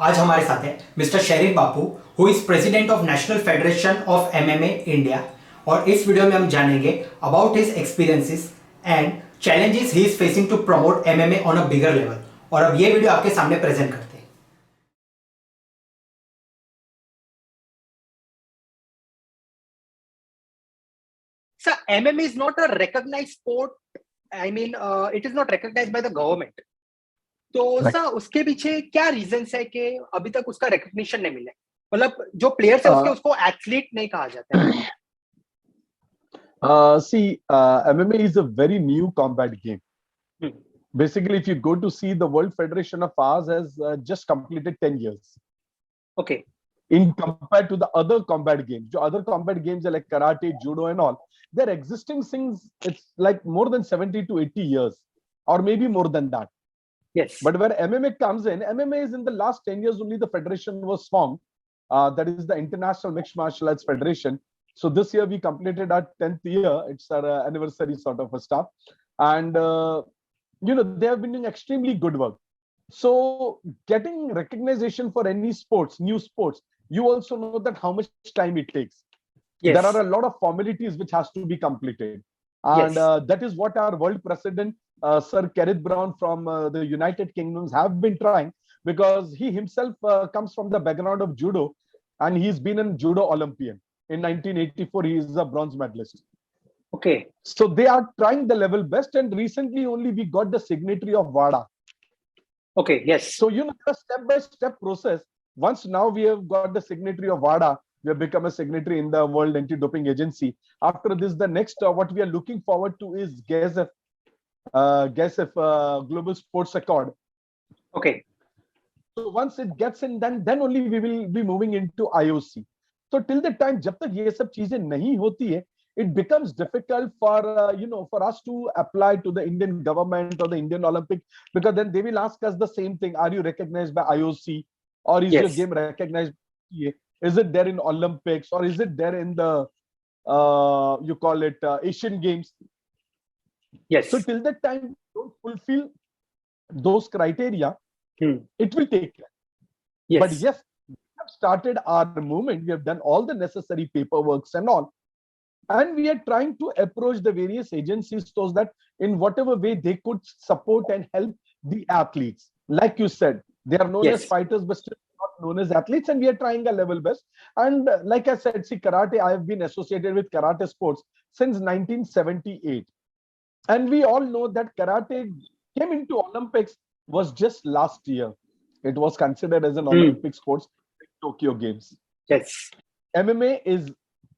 आज हमारे साथ है mister Sharif Bapu, who is president of national federation of MMA India. और इस वीडियो में हम जानेंगे about his experiences and challenges he is facing to promote MMA on a bigger level. और अब ये वीडियो आपके सामने प्रेजेंट करते हैं। Sir, MMA is not a recognized sport. I mean, it is not recognized by the government. तो sir उसके पीछे क्या रीजंस है कि अभी तक उसका रिकॉग्निशन नहीं मिला? मतलब जो प्लेयर्स है उसको एथलीट नहीं कहा जाता है। MMA is a very new combat game. Basically, if you go to see, the World Federation of ours has just completed 10 years. Okay. In compared to the other combat games, other combat games are like karate, judo, and all, they're existing since it's like more than 70 to 80 years, or maybe more than that. Yes. But where MMA comes in, MMA is in the last 10 years only the federation was formed. That is the International Mixed Martial Arts Federation. So this year we completed our 10th year. It's our anniversary sort of a stuff. And, they have been doing extremely good work. So getting recognition for any sports, new sports, you also know that how much time it takes. Yes. There are a lot of formalities which has to be completed. And that is what our world president, Sir Kenneth Brown from the United Kingdoms have been trying, because he himself comes from the background of judo, and he's been an judo Olympian. In 1984, he is a bronze medalist. Okay. So they are trying the level best, and recently only we got the signatory of WADA. Okay, yes. So, the step-by-step process. Once now we have got the signatory of WADA, we have become a signatory in the World Anti-Doping Agency. After this, the next what we are looking forward to is GASF, Global Sports Accord. Okay. So once it gets in, then only we will be moving into IOC. So till the time, जब तक ये सब चीजें नहीं होती है, it becomes difficult for for us to apply to the Indian government or the Indian Olympic, because then they will ask us the same thing: are you recognized by IOC, or is your game recognized? Is it there in Olympics, or is it there in the you call it Asian Games? Yes. So till that time, don't fulfill those criteria, it will take care. Yes. But yes, we have started our movement. We have done all the necessary paperworks and all. And we are trying to approach the various agencies so that in whatever way they could support and help the athletes. Like you said, they are known as fighters, but still not known as athletes. And we are trying our level best. And like I said, see, karate, I have been associated with karate sports since 1978. And we all know that karate came into Olympics was just last year. It was considered as an Olympic sports in Tokyo Games. Yes. MMA is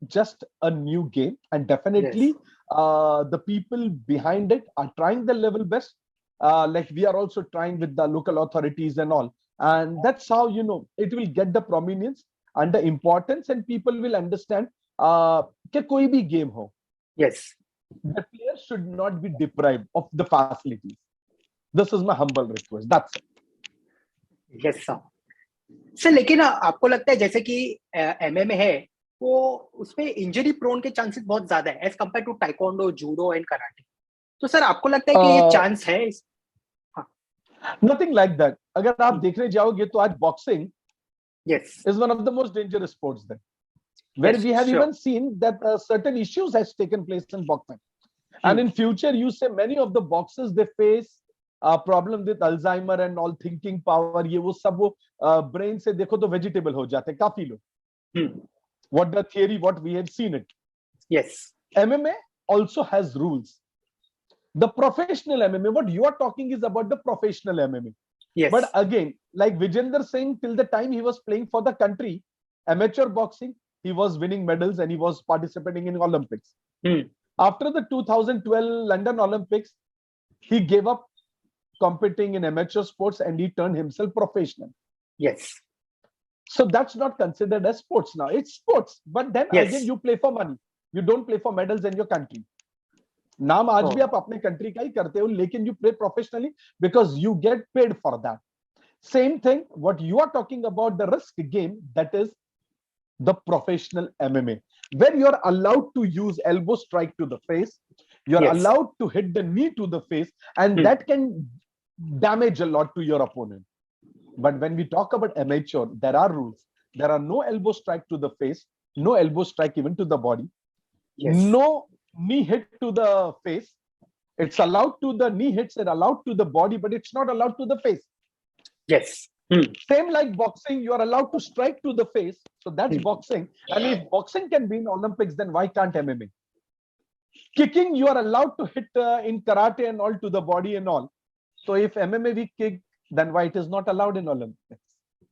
just a new game, and definitely the people behind it are trying the level best. Like we are also trying with the local authorities and all. And that's how, it will get the prominence and the importance, and people will understand that koi bhi game ho. Yes. The player should not be deprived of the facilities. This is my humble request. That's it. Yes, sir. Sir, लेकिन आपको लगता है जैसे कि MMA है, वो उसमें injury prone के चांसेस बहुत ज्यादा है as compare to taekwondo, judo and karate. तो सर आपको लगता है कि ये चांस है? Nothing like that. अगर आप देखने जाओगे तो आज boxing is one of the most dangerous sports then, where we have even seen that certain issues has taken place in boxing. And in future, you say many of the boxers, they face a problem with Alzheimer and all, thinking power, ये वो सब वो brain से देखो तो vegetable हो जाते हैं काफी लोग. What the theory, what we have seen it. Yes. MMA also has rules. The professional MMA, what you are talking is about the professional MMA. Yes. But again, like Vijender Singh, till the time he was playing for the country, amateur boxing, he was winning medals and he was participating in Olympics. After the 2012 London Olympics, he gave up competing in amateur sports and he turned himself professional. Yes. So that's not considered as sports now. It's sports. But then again, you play for money. You don't play for medals in your country. नाम आज भी आप अपने country का ही करते हो, लेकिन you play professionally because you get paid for that. Same thing, what you are talking about, the risk game, that is the professional MMA, where you are allowed to use elbow strike to the face, you are allowed to hit the knee to the face, and that can damage a lot to your opponent. But when we talk about amateur, there are rules. There are no elbow strike to the face, no elbow strike even to the body, Yes. no knee hit to the face. It's allowed to the knee hits are allowed to the body, but it's not allowed to the face. Yes. Same like boxing, you are allowed to strike to the face. So that's boxing. And if boxing can be in Olympics, then why can't MMA? Kicking, you are allowed to hit in karate and all to the body and all. So if MMA we kick, then why it is not allowed in Olympics?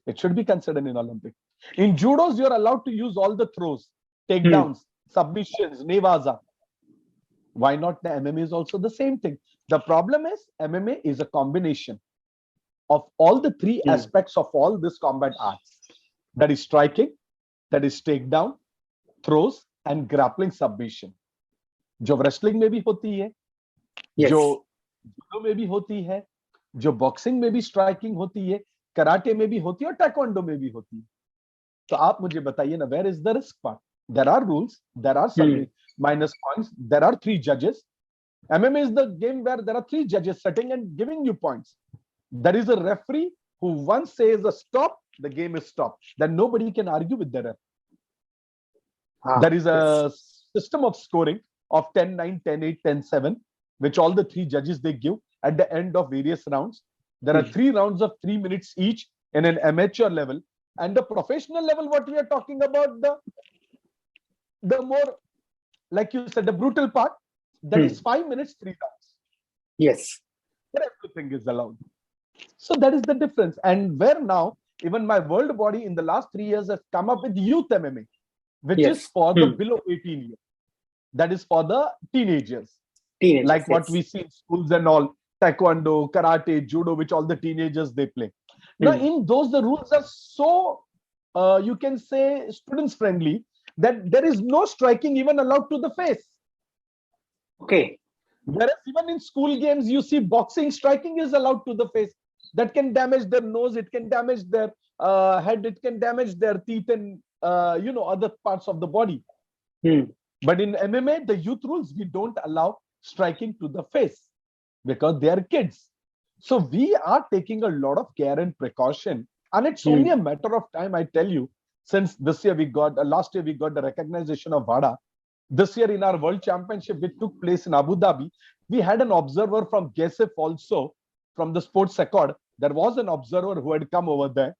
It should be considered in Olympics. In judos, you are allowed to use all the throws, takedowns, submissions, nevaza. Why not the MMA is also the same thing? The problem is MMA is a combination of all the three aspects of all this combat arts. That is striking, that is takedown, throws, and grappling submission. जो wrestling में भी होती है, Yes. जो judo में भी होती है, जो boxing में भी striking होती है, कराटे में भी होती है और taekwondo में भी होती है. तो आप मुझे बताइए ना, where is the risk part? There are rules, there are some minus points, there are 3 judges. MMA is the game where there are 3 judges sitting and giving you points. There is a referee who once says a stop, the game is stopped. Then nobody can argue with the ref. There is a system of scoring of 10-9, 10-8, 10-7, which all the 3 judges they give at the end of various rounds. There are 3 rounds of 3 minutes each in an amateur level. And the professional level, what we are talking about, the more, like you said, the brutal part, that is 5 minutes, 3 rounds. Yes. Where everything is allowed. So that is the difference. And where now, even my world body in the last 3 years has come up with youth MMA, which is for the below 18 years. That is for the teenagers. Like what we see in schools and all, taekwondo, karate, judo, which all the teenagers they play. Now, in those, the rules are so, you can say, students friendly, that there is no striking even allowed to the face. Okay. Whereas even in school games, you see boxing, striking is allowed to the face. That can damage their nose, it can damage their head, it can damage their teeth and, other parts of the body. But in MMA, the youth rules, we don't allow striking to the face because they are kids. So we are taking a lot of care and precaution. And it's only a matter of time, I tell you, since this year last year we got the recognition of WADA. This year in our World Championship, which took place in Abu Dhabi, we had an observer from GESIF also, from the sports.For. There was an observer who had come over there.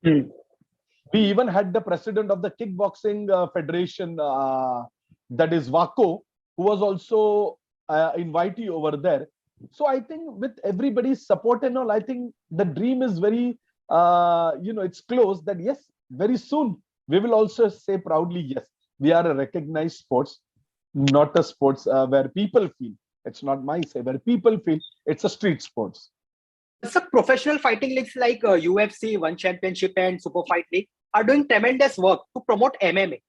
We even had the president of the kickboxing federation, that is WACO, who was also invitee over there. So I think with everybody's support and all, I think the dream is very, it's close that yes, very soon we will also say proudly, yes, we are a recognized sports, not a sports where people feel. It's not my say, where people feel it's a street sports. So professional fighting leagues like UFC, One Championship and Super Fight League are doing tremendous work to promote MMA.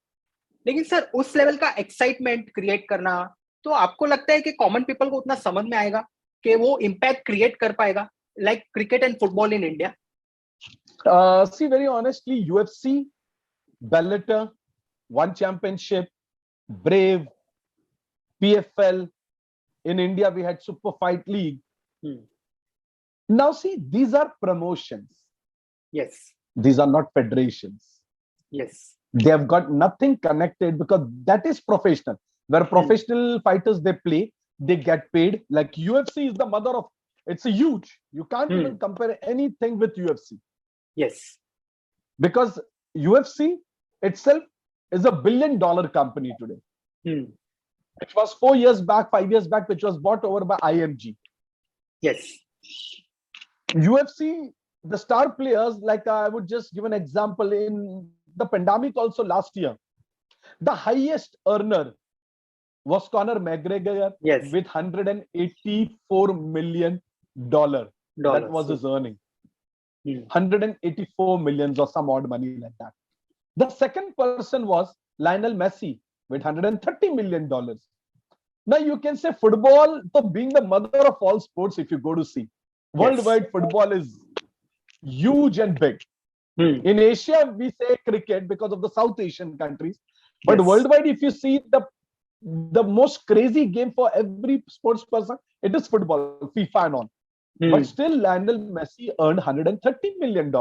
लेकिन sir उस level का excitement create करना, तो आपको लगता है कि common people को उतना समझ में आएगा कि वो इम्पैक्ट क्रिएट कर पाएगा like cricket and football in India? See, very honestly, UFC, Bellator, One Championship, Brave, PFL. In India, we had Super Fight League. Now, see, these are promotions. Yes. These are not federations. Yes. They have got nothing connected because that is professional. Where professional fighters, they play, they get paid. Like UFC is the mother of, it's a huge. You can't even compare anything with UFC. Yes. Because UFC itself is a $1 billion company today. It was 4 years back, 5 years back, which was bought over by IMG. Yes. UFC, the star players, like I would just give an example in the pandemic also last year, the highest earner was Conor McGregor with $184 million. That was his earning. 184 millions or some odd money like that. The second person was Lionel Messi with $130 million. Now you can say football, so being the mother of all sports, if you go to see, worldwide football is huge and big. In Asia, we say cricket because of the South Asian countries. But worldwide, if you see the most crazy game for every sports person, it is football, FIFA and all. But still, Lionel Messi earned $130 million.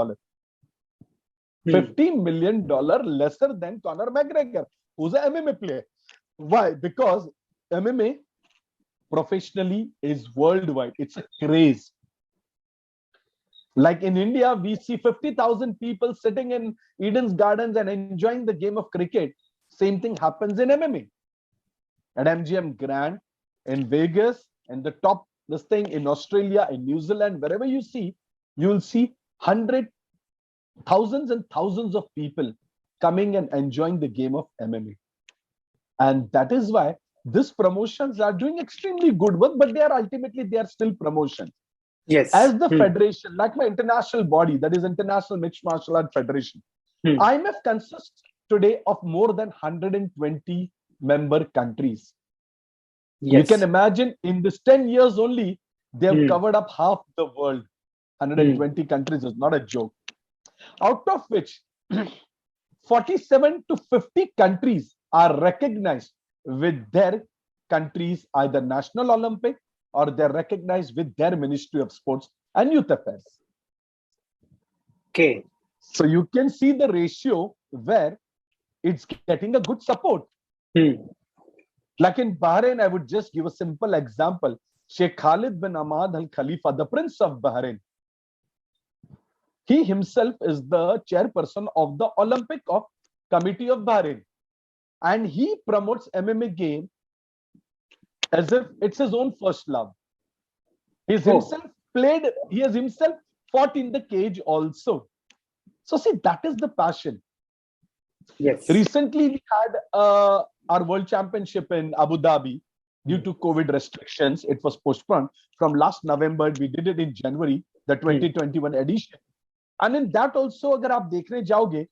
$15 million lesser than Conor McGregor, who's an MMA player. Why? Because MMA professionally is worldwide. It's a craze. Like in India, we see 50,000 people sitting in Eden's Gardens and enjoying the game of cricket. Same thing happens in MMA. At MGM Grand, in Vegas, and the top this thing in Australia, in New Zealand, wherever you will see hundreds, thousands and thousands of people coming and enjoying the game of MMA. And that is why these promotions are doing extremely good work, but they are still promotions. Yes. As the federation, like my international body, that is International Mixed Martial Art Federation, IMF consists today of more than 120 member countries. Yes. You can imagine in this 10 years only, they have covered up half the world. 120 countries is not a joke. Out of which 47 to 50 countries are recognized with their countries, either National Olympic or they're recognized with their Ministry of Sports and Youth Affairs. Okay. So you can see the ratio where it's getting a good support. Like in Bahrain, I would just give a simple example. Sheikh Khalid bin Ahmad Al Khalifa, the Prince of Bahrain, he himself is the chairperson of the Olympic Committee of Bahrain. And he promotes MMA game as if it's his own first love. He has himself fought in the cage also. So see, that is the passion. Yes. Recently, we had our World Championship in Abu Dhabi due to COVID restrictions. It was postponed from last November. We did it in January, the 2021 edition. And in that also, agar aap dekhne jaoge,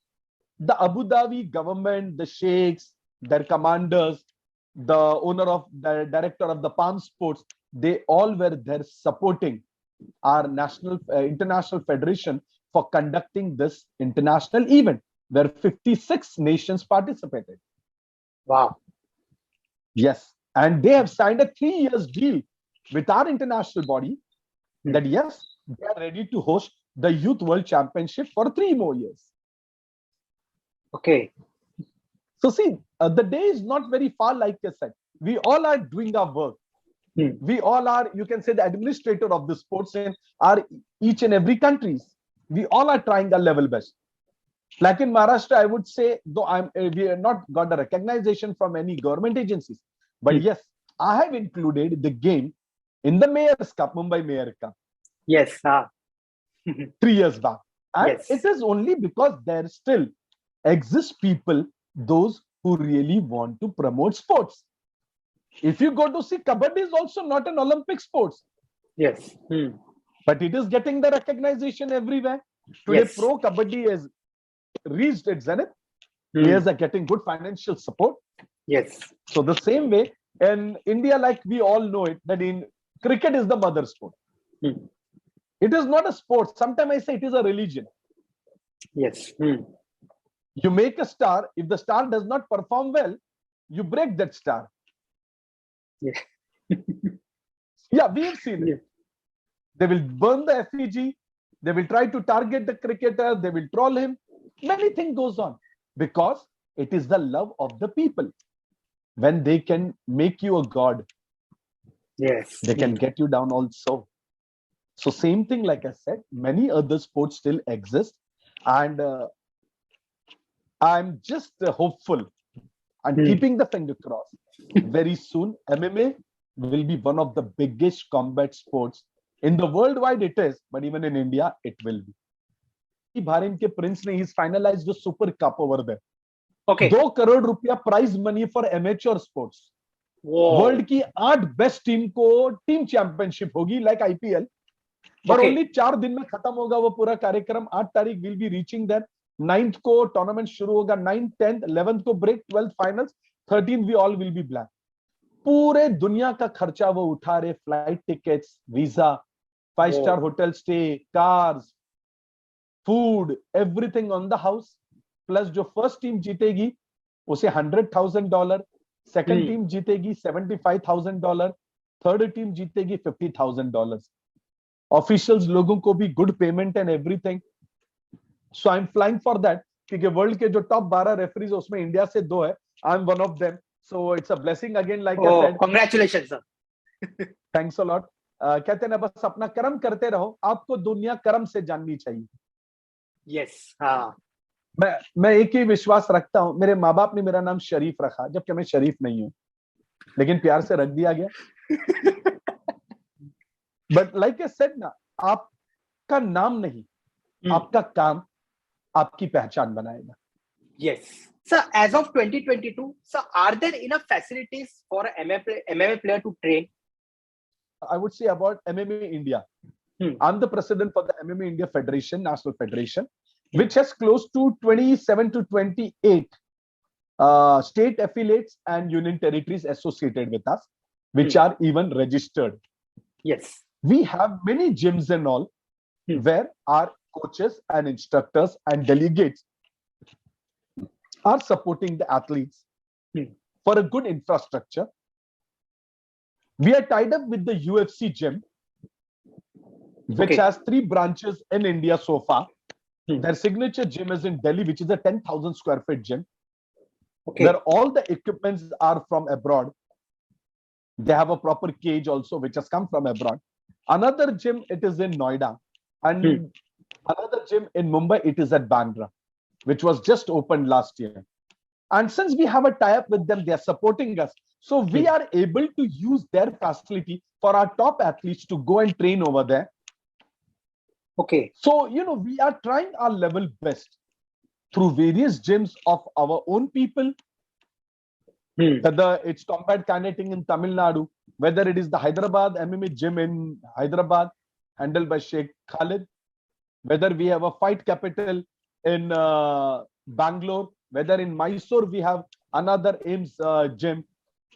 the Abu Dhabi government, the sheikhs, their commanders, the owner of the director of the Palm Sports, they all were there supporting our international federation for conducting this international event where 56 nations participated. Wow. Yes. And they have signed a 3-year deal with our international body that yes, they are ready to host the Youth World Championship for 3 more years. Okay. So see, the day is not very far, like I said. We all are doing our work. We all are, you can say, the administrator of the sports in our each and every countries. We all are trying our level best. Like in Maharashtra, I would say, though we have not got a recognition from any government agencies, but yes, I have included the game in the Mayor's Cup, Mumbai Mayor Cup. Yes. 3 years back. And it is only because there still exist people, those who really want to promote sports. If you go to see, Kabaddi is also not an Olympic sports. Yes. But it is getting the recognition everywhere. Today, Pro Kabaddi has reached its zenith. Players are getting good financial support. Yes. So the same way, in India, like we all know it, that in cricket is the mother sport. It is not a sport. Sometimes I say it is a religion. Yes. You make a star. If the star does not perform well, you break that star. Yeah. Yeah, we have seen it. They will burn the effigy. They will try to target the cricketer. They will troll him. Many things goes on because it is the love of the people. When they can make you a god, yes, they can get you down also. So same thing, like I said, many other sports still exist. And I'm just hopeful and keeping the finger crossed. Very soon, MMA will be one of the biggest combat sports. In the worldwide it is, but even in India, it will be. Bahrain ke prince ne, he's finalized the Super Cup over there. Okay. 2 crore रुपया prize money for amateur sports. World की 8 best team को team championship होगी like IPL पर only 4 दिन में खत्म होगा वो पूरा कार्यक्रम 8 तारीख will be reaching that 9th को टूर्नामेंट शुरू होगा 9th 10th 11th को break 12th finals 13th we all will be black पूरे दुनिया का खर्चा वो उठा रहे flight tickets visa 5 star hotel stay cars food everything on the house plus जो फर्स्ट टीम जीतेगी उसे $100,000 सेकंड टीम जीतेगी $75,000 थर्ड टीम जीतेगी $50,000 ऑफिशियल्स लोगों को भी good payment and everything. So I am flying for that, क्योंकि वर्ल्ड के जो टॉप 12 रेफरीज उसमें इंडिया से 2 है. I am one of them. So it's a blessing again, like I said. Congratulation sir. Thanks a lot. कहते हैं ना, बस अपना कर्म करते रहो, आपको दुनिया कर्म से जाननी चाहिए. यस. हाँ. मैं एक ही विश्वास रखता हूं. मेरे माँ बाप ने मेरा नाम शरीफ रखा, जबकि मैं शरीफ नहीं हूं, लेकिन प्यार से रख दिया गया. बट लाइक आई सेड ना, आपका नाम नहीं, आपका काम आपकी पहचान बनाएगा. Yes. So, as of 2022, so are there enough facilities for an MMA player to train? I would say about MMA India. I'm the president for the MMA India Federation, National Federation, which has close to 27 to 28 state affiliates and union territories associated with us, which are even registered. Yes. We have many gyms and all, where our coaches and instructors and delegates are supporting the athletes for a good infrastructure. We are tied up with the UFC gym, which has 3 branches in India so far. Their signature gym is in Delhi, which is a 10,000 square feet gym, where all the equipments are from abroad. They have a proper cage also, which has come from abroad. Another gym, it is in Noida, and another gym in Mumbai, it is at Bandra, which was just opened last year. And since we have a tie-up with them, they are supporting us. So we are able to use their facility for our top athletes to go and train over there. Okay. So, we are trying our level best through various gyms of our own people, whether it's combat kinetic in Tamil Nadu, whether it is the Hyderabad MMA gym in Hyderabad, handled by Sheikh Khalid, whether we have a fight capital in Bangalore, whether in Mysore we have another AIMS gym,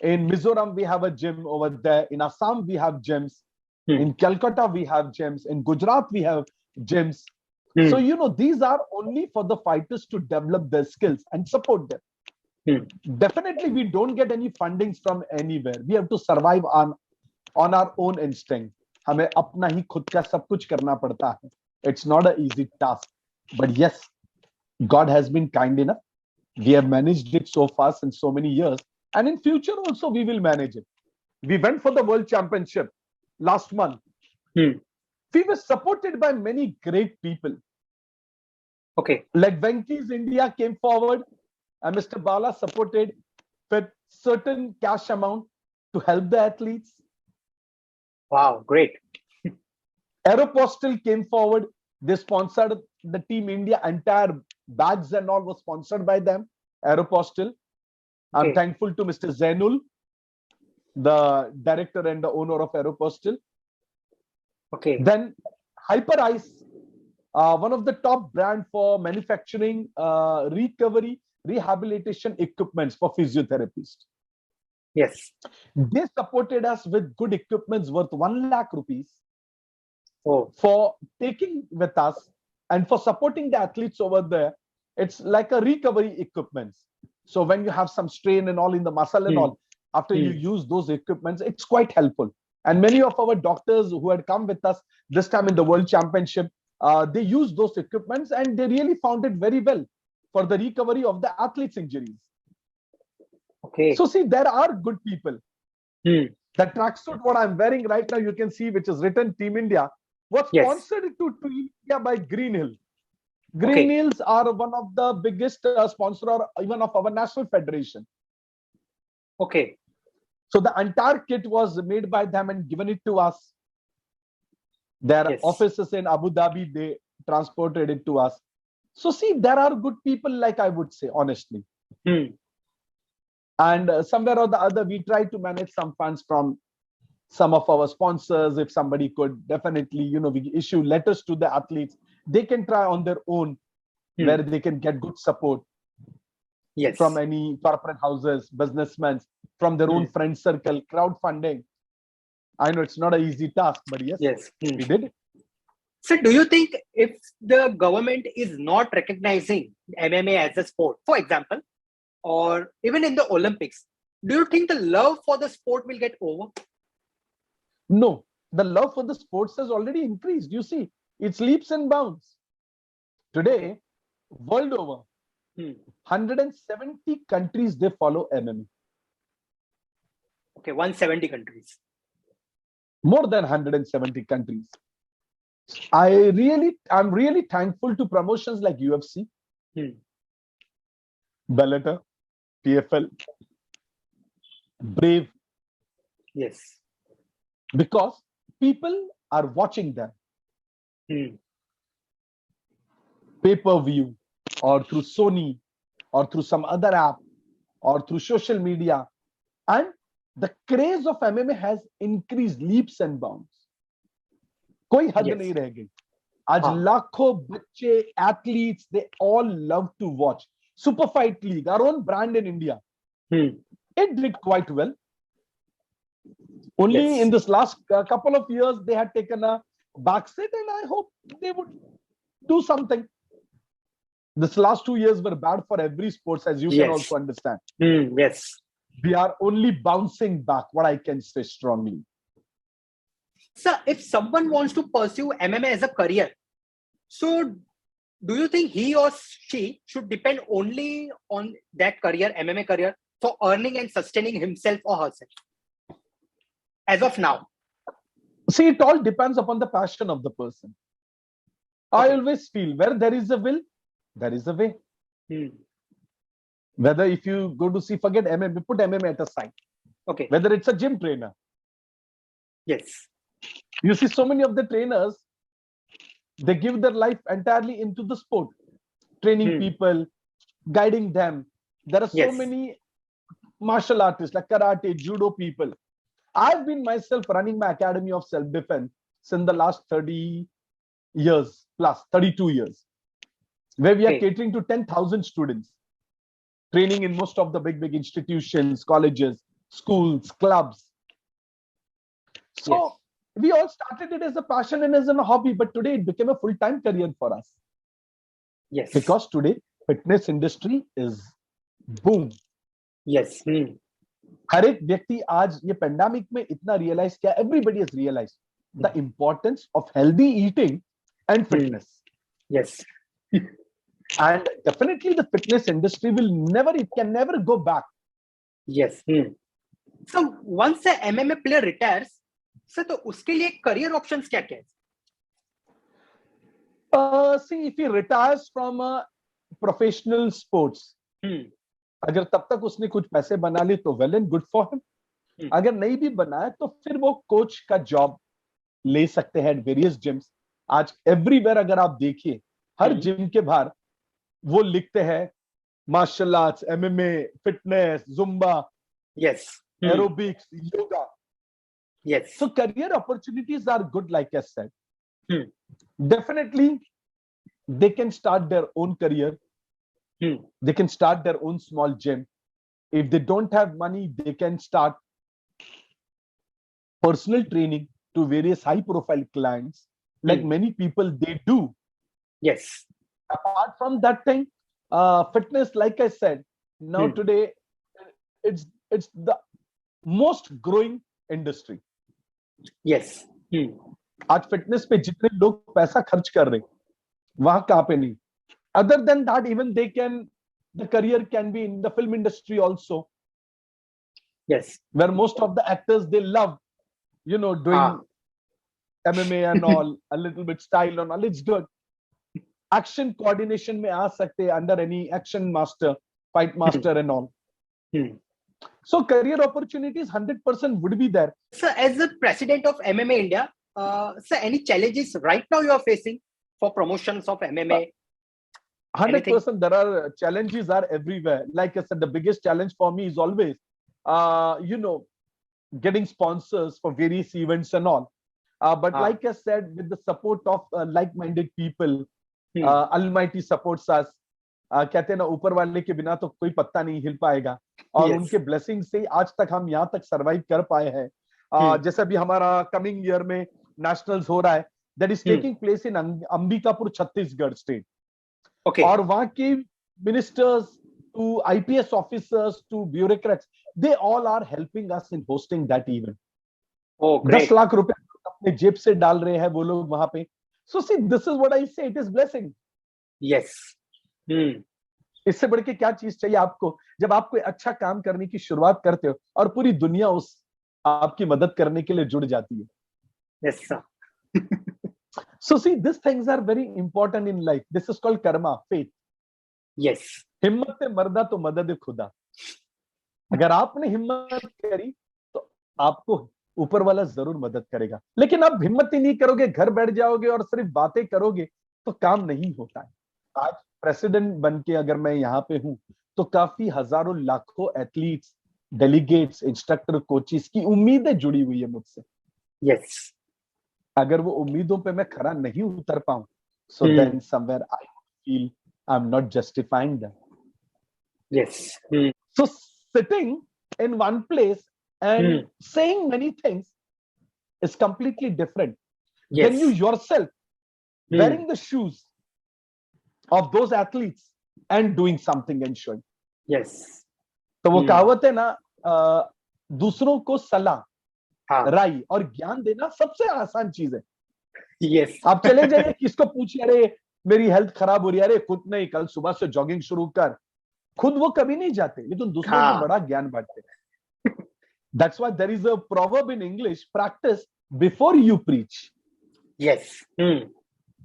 in Mizoram we have a gym over there, in Assam we have gyms, in Calcutta we have gyms, in Gujarat we have gyms. So, these are only for the fighters to develop their skills and support them. Definitely, we don't get any fundings from anywhere. We have to survive on our own instinct. हमें अपना ही खुद का सब कुछ करना पड़ता है. It's not an easy task. But yes, God has been kind enough. We have managed it so far since so many years. And in future also, we will manage it. We went for the World Championship last month. We were supported by many great people. Okay. Like Venky's India came forward, and Mr. Bala supported with certain cash amount to help the athletes. Wow, great. Aeropostale came forward. They sponsored the Team India, entire bags and all was sponsored by them. Aeropostale. I'm thankful to Mr. Zainul, the director and the owner of Aeropostale. Okay. Then Hyper Ice, one of the top brand for manufacturing recovery rehabilitation equipments for physiotherapists. Yes. They supported us with good equipments worth 1 lakh rupees for taking with us and for supporting the athletes over there. It's like a recovery equipments. So when you have some strain and all in the muscle and all, after you use those equipments, it's quite helpful. And many of our doctors who had come with us this time in the World Championship, they used those equipments and they really found it very well for the recovery of the athletes' injuries. Okay. So see, there are good people. The tracksuit, what I'm wearing right now, you can see, which is written Team India, was sponsored to Team India by Green Hill. Green Hills are one of the biggest sponsor even of our national federation. Okay. So the entire kit was made by them and given it to us. Their offices in Abu Dhabi, they transported it to us. So see, there are good people, like I would say, honestly. And somewhere or the other, we try to manage some funds from some of our sponsors. If somebody could definitely, we issue letters to the athletes. They can try on their own where they can get good support from any corporate houses, businessmen, from their own friend circle, crowdfunding. I know it's not an easy task, but yes, we did it. So do you think if the government is not recognizing MMA as a sport, for example, or even in the Olympics, do you think the love for the sport will get over? No, The love for the sports has already increased. You see, it's leaps and bounds. Today, world over, 170 countries, they follow MMA. Okay, 170 countries. More than 170 countries. I'm really thankful to promotions like UFC, Bellator, PFL, Brave. Yes. Because people are watching them. Pay-per-view, or through Sony, or through some other app, or through social media. And the craze of MMA has increased leaps and bounds. कोई हद नहीं रह गई. आज लाखों बच्चे, athletes, they all love to watch. Super Fight League, our own brand in India. It did quite well. Only in this last couple of years, they had taken a backseat, and I hope they would do something. This last 2 years were bad for every sports, as you can also understand. Yes. We are only bouncing back, what I can say strongly. Sir, if someone wants to pursue MMA as a career, so do you think he or she should depend only on that career, MMA career, for earning and sustaining himself or herself? As of now. See, it all depends upon the passion of the person. I always feel where there is a will, there is a way. Whether if you go to see, forget MMA, put MMA at a side. Okay. Whether it's a gym trainer. Yes. You see so many of the trainers, they give their life entirely into the sport. Training people, guiding them. There are so many martial artists like karate, judo people. I've been myself running my academy of self-defense since the last 30 years plus, 32 years, where we are catering to 10,000 students, training in most of the big institutions, colleges, schools, clubs. So we all started it as a passion and as a hobby, but today it became a full-time career for us. Yes. Because today fitness industry is boom. Yes. हर एक व्यक्ति आज ये pandemic में इतना realise किया, everybody has realized the importance of healthy eating and fitness. Yes. And definitely the fitness industry it can never go back. Yes. So once a MMA player retires, so तो उसके लिए career options क्या क्या है? See, if he retires from a professional sports, अगर तब तक उसने कुछ पैसे बना लिए तो well and good for him. अगर नहीं भी बनाया तो फिर वो कोच का जॉब ले सकते हैं वेरियस जिम्स. आज एवरीवेयर अगर आप देखिए, हर जिम के बाहर वो लिखते हैं martial arts, MMA, fitness, Zumba, aerobics, yoga. So career opportunities are good, like I said. Definitely they can start their own career. They can start their own small gym. If they don't have money, they can start personal training to various high profile clients, like many people they do. Yes. Apart from that thing, fitness, like I said, now today it's the most growing industry. Yes. आज fitness पे जितने लोग पैसा खर्च कर रहे, वहां कहां पे नहीं. Other than that, even the career can be in the film industry also. Yes. Where most of the actors, they love, doing MMA and all, a little bit style and all. It's good. Action coordination में आ सकते under any action master, fight master and all. So career opportunities 100% would be there. So as the president of MMA India, sir, any challenges right now you are facing for promotions of MMA? 100% there are challenges are everywhere. Like I said, the biggest challenge for me is always, getting sponsors for various events and all. But like I said, with the support of like-minded people, Almighty supports us. कहते हैं ना, ऊपर वाले के बिना तो कोई पत्ता नहीं हिल पाएगा, और उनके ब्लेसिंग से आज तक हम यहाँ तक सरवाइव कर पाए हैं. जैसे भी हमारा कमिंग ईयर में नेशनल्स हो रहा है, that is taking place in Ambikapur, Chhattisgarh state. और वहां के ministers to IPS officers to bureaucrats, they all are helping us in hosting that event. 10 lakh रुपए अपने जेब से डाल रहे हैं वो लोग वहां पे. So see, this is what I say, it is blessing. Yes. इससे बढ़ के क्या चीज चाहिए आपको, जब आप कोई अच्छा काम करने की शुरुआत करते हो और पूरी दुनिया उस आपकी मदद करने के लिए जुड़ जाती है. Yes, sir. So see, these things are very important in life. This is called karma, faith. Yes. हिम्मत मर्दा तो मदद खुदा. अगर आपने हिम्मत करी तो आपको ऊपर वाला जरूर मदद करेगा. लेकिन आप हिम्मत ही नहीं करोगे, घर बैठ जाओगे और सिर्फ बातें करोगे तो काम नहीं होता है. आज प्रेसिडेंट बन के अगर मैं यहाँ पे हूं तो काफी हजारों लाखों एथलीट्स, डेलीगेट्स, इंस्ट्रक्टर, कोचेस की उम्मीदें जुड़ी हुई है मुझसे. Yes. अगर वो उम्मीदों पे मैं खरा नहीं उतर पाऊं, so then somewhere I feel I am not justifying that. Yes. So sitting in one place and saying many things is completely different Yes. than you yourself wearing the shoes of those athletes and doing something and showing. Yes. तो वो कहावत है ना, दूसरों को सलाह, हाँ. राय और ज्ञान देना सबसे आसान चीज है. Yes. आप चले जाइए, किसको पूछिए, अरे मेरी हेल्थ खराब हो रही है, अरे खुद नहीं, कल सुबह से जॉगिंग शुरू कर. खुद वो कभी नहीं जाते, लेकिन दूसरों को बड़ा ज्ञान बांटते हैं. That's why there is a proverb in English: practice before you preach. Yes.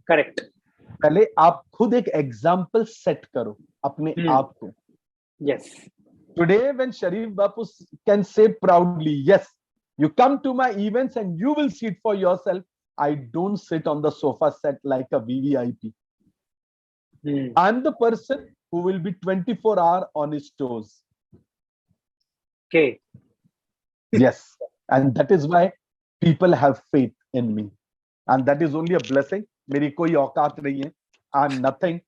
Correct. पहले आप खुद एक एग्जाम्पल सेट करो अपने आप को. Yes. Today, when Sharif Bapu can say proudly, yes, you come to my events and you will see it for yourself. I don't sit on the sofa set like a VVIP. I'm the person who will be 24 hours on his toes. Okay. Yes. And that is why people have faith in me. And that is only a blessing. मेरी कोई औकात नहीं है. I'm nothing.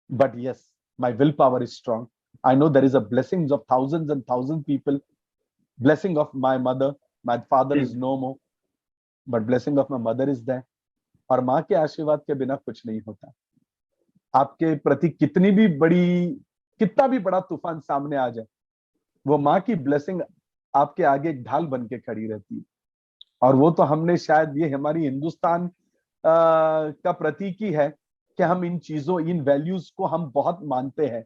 But yes, my willpower is strong. I know there is a blessings of thousands and thousands people. Blessing of my mother. My father is no more. But blessing of my mother is there. और माँ के आशीर्वाद के बिना कुछ नहीं होता. आपके प्रति कितनी भी बड़ी, कितना भी बड़ा तूफान सामने आ जाए, वो माँ की ब्लेसिंग आपके आगे एक ढाल बन के खड़ी रहती है. और वो तो हमने शायद, ये हमारी हिंदुस्तान का प्रतीक ही है कि हम इन चीजों, इन वैल्यूज को हम बहुत मानते हैं.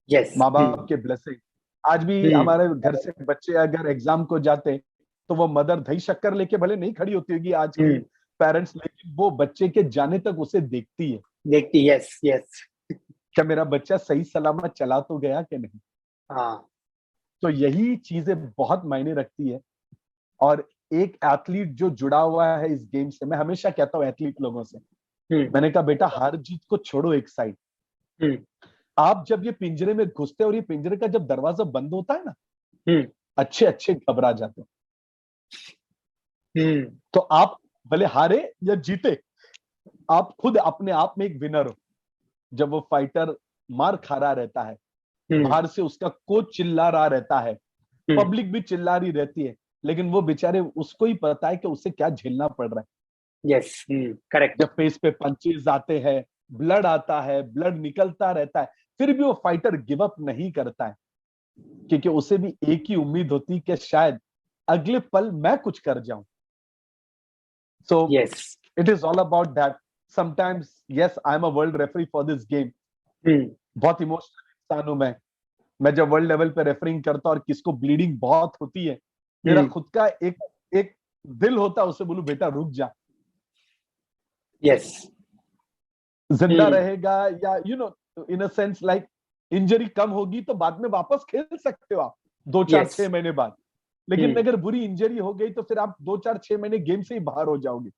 Yes. माँ बाप के ब्लेसिंग. आज भी हमारे घर से बच्चे अगर एग्जाम को जाते तो वो मदर दही शक्कर लेके भले नहीं खड़ी होती होगी आज की पेरेंट्स, लेकिन वो बच्चे के जाने तक उसे देखती है. Yes. Yes. क्या मेरा बच्चा सही सलामत चला तो गया कि नहीं. हाँ. तो यही चीजें बहुत मायने रखती है. और एक एथलीट जो जुड़ा हुआ है इस गेम से, मैं हमेशा कहता हूँ एथलीट लोगों से, मैंने कहा बेटा हार जीत को छोड़ो एक साइड. आप जब ये पिंजरे में घुसते और ये पिंजरे का जब दरवाजा बंद होता है ना, अच्छे अच्छे घबरा जाते हैं. तो आप भले हारे या जीते, आप खुद अपने आप में एक विनर हो. जब वो फाइटर मार खा रहा रहता है, बाहर से उसका कोच चिल्ला रहा रहता है, पब्लिक भी चिल्ला रही रहती है, लेकिन वो बेचारे, उसको ही पता है कि उसे क्या झेलना पड़ रहा है. Yes. Correct. जब फेस पे पंचेस आते हैं, ब्लड आता है, ब्लड निकलता रहता है, फिर भी वो फाइटर गिव अप नहीं करता है, क्योंकि उसे भी एक ही उम्मीद होती है कि शायद अगले पल मैं कुछ कर जाऊं. सो Yes. It is all about that. Sometimes yes, I am a world referee for this game. बहुत इमोशनल इंसान हूं मैं जब वर्ल्ड लेवल पे रेफरिंग करता और किसको ब्लीडिंग बहुत होती है, मेरा खुद का एक दिल होता है, उसे बोलूं बेटा रुक जा. Yes. जिंदा रहेगा, या you know, in a sense like injury कम होगी तो बाद में वापस खेल सकते हो आप 2-4-6 महीने बाद. लेकिन अगर बुरी इंजरी हो गई तो फिर आप 2-4-6 महीने गेम से ही बाहर हो जाओगे.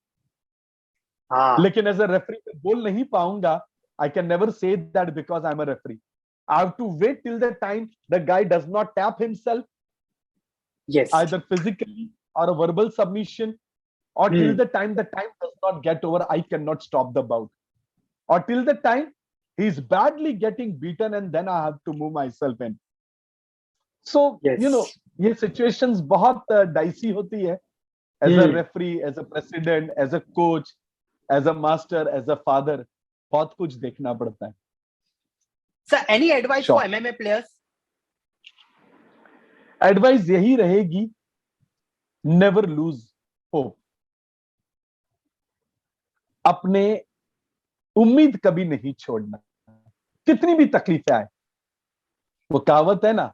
लेकिन एज अ रेफरी बोल नहीं पाऊंगा. I can never say that because I'm a referee. I have to wait till the time the guy does not tap himself. Yes. Either physically or a verbal submission, or till the time does not get over, I cannot stop the bout. Or till the time he's badly getting beaten and then I have to move myself in. So, you know, ये situations बहुत dicey होती है. As a referee, as a president, as a coach, as a master, as a father, बहुत कुछ देखना पड़ता है. Sir, any advice for MMA players? Advice यही रहेगी, never lose hope. अपने उम्मीद कभी नहीं छोड़ना, कितनी भी तकलीफें आए। वो कहावत है ना,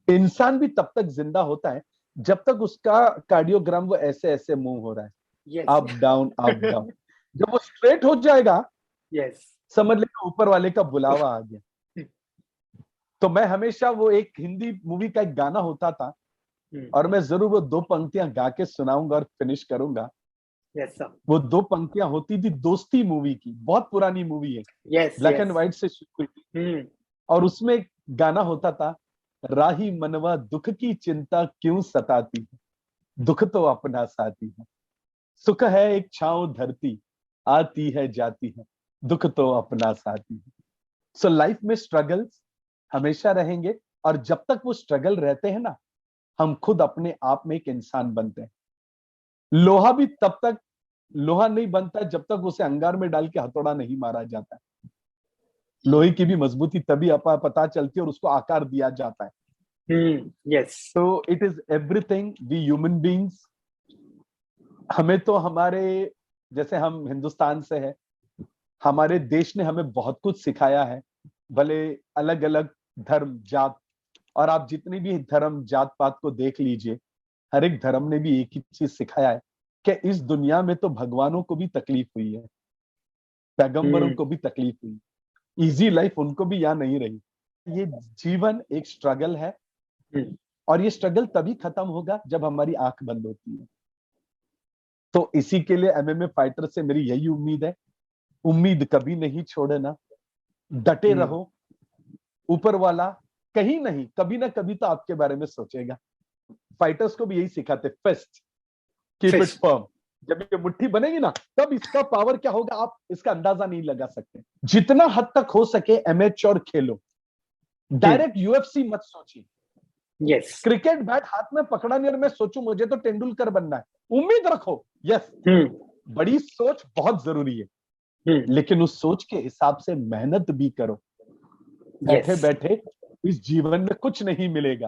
इंसान भी तब तक जिंदा होता है जब तक उसका कार्डियोग्राम वो ऐसे ऐसे मूव हो रहा है, yes up down up down. जब वो स्ट्रेट हो जाएगा, यस समझ लेना ऊपर वाले का बुलावा आ गया। तो मैं हमेशा, वो एक हिंदी मूवी का एक गाना होता था, और मैं जरूर वो दो पंक्तियां गा के सुनाऊंगा और फिनिश करूंगा। यस सर वो दो पंक्तियां होती थी दोस्ती मूवी की, बहुत पुरानी मूवी है, yes black and yes white से शुरू हुई थी। और उसमें एक गाना होता था, राही मनवा दुख की चिंता क्यों सताती है, दुख तो अपना साथी है, सुख है एक छांव धरती, आती है जाती है, दुख तो अपना साथी है। सो लाइफ में स्ट्रगल्स हमेशा रहेंगे, और जब तक वो स्ट्रगल रहते हैं ना, हम खुद अपने आप में एक इंसान बनते हैं। लोहा भी तब तक लोहा नहीं बनता जब तक उसे अंगार में डाल के हथौड़ा नहीं मारा जाता है। लोहे की भी मजबूती तभी पता चलती है और उसको आकार दिया जाता है। यस तो it is everything, we human beings. हमें तो हमारे, जैसे हम हिंदुस्तान से है, हमारे देश ने हमें बहुत कुछ सिखाया है, भले अलग अलग धर्म जात, और आप जितनी भी धर्म जात पात को देख लीजिए, हर एक धर्म ने भी एक ही चीज सिखाया है कि इस दुनिया में तो भगवानों को भी तकलीफ हुई है, पैगंबरों को भी तकलीफ हुई, इजी लाइफ उनको भी यहाँ नहीं रही। ये जीवन एक स्ट्रगल है, और ये स्ट्रगल तभी खत्म होगा जब हमारी आंख बंद होती है। तो इसी के लिए एमएमए फाइटर से मेरी यही उम्मीद है, उम्मीद कभी नहीं छोड़ना, डटे रहो, ऊपर वाला कहीं नहीं कभी ना कभी तो आपके बारे में सोचेगा। फाइटर्स को भी यही सिखाते, फेस्ट, कीप इट फर्म। जब ये मुट्ठी बनेगी ना, तब इसका पावर क्या होगा आप इसका अंदाजा नहीं लगा सकते। जितना हद तक हो सके एमेच्योर खेलो, डायरेक्ट यूएफसी मत सोचिए। यस क्रिकेट बैट हाथ में पकड़ा नहीं और मैं सोचूं मुझे तो तेंदुलकर बनना है, उम्मीद रखो, यस, बड़ी सोच बहुत जरूरी है, लेकिन उस सोच के हिसाब से मेहनत भी करो। बैठे बैठे इस जीवन में कुछ नहीं मिलेगा,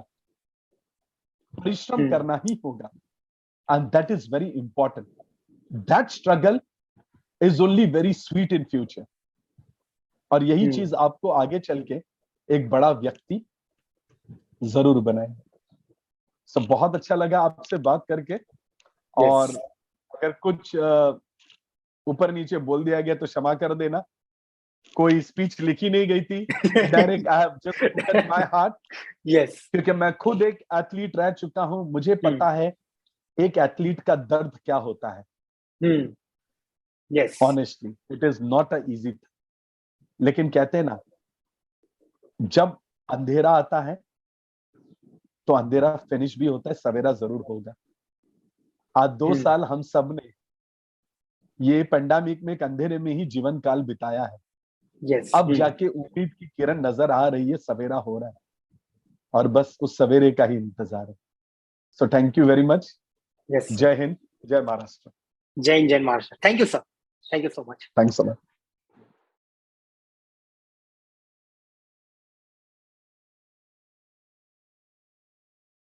परिश्रम करना ही होगा, and that is very important. That struggle is only very sweet in future, और यही चीज आपको आगे चल के एक बड़ा व्यक्ति जरूर बनाए। सब बहुत अच्छा लगा आपसे बात करके, और अगर कुछ ऊपर नीचे बोल दिया गया तो क्षमा कर देना। कोई स्पीच लिखी नहीं गई थी, direct I have just spoken my heart. Yes क्योंकि मैं खुद एक एथलीट रह चुका हूं, मुझे पता है एक एथलीट का दर्द क्या होता है। Yes honestly it is not a easy, लेकिन कहते हैं ना, जब अंधेरा आता है तो अंधेरा फिनिश भी होता है, सवेरा जरूर होगा। आज 2 साल हम सब ने ये पेंडेमिक में एक अंधेरे में ही जीवन काल बिताया है। यस अब जाके उम्मीद की किरण नजर आ रही है, सवेरा हो रहा है, और बस उस सवेरे का ही इंतजार है। So thank you very much. Yes जय हिंद, जय महाराष्ट्र। जय हिंद जय Maharashtra. Thank you sir, thank you so much. Thanks a lot.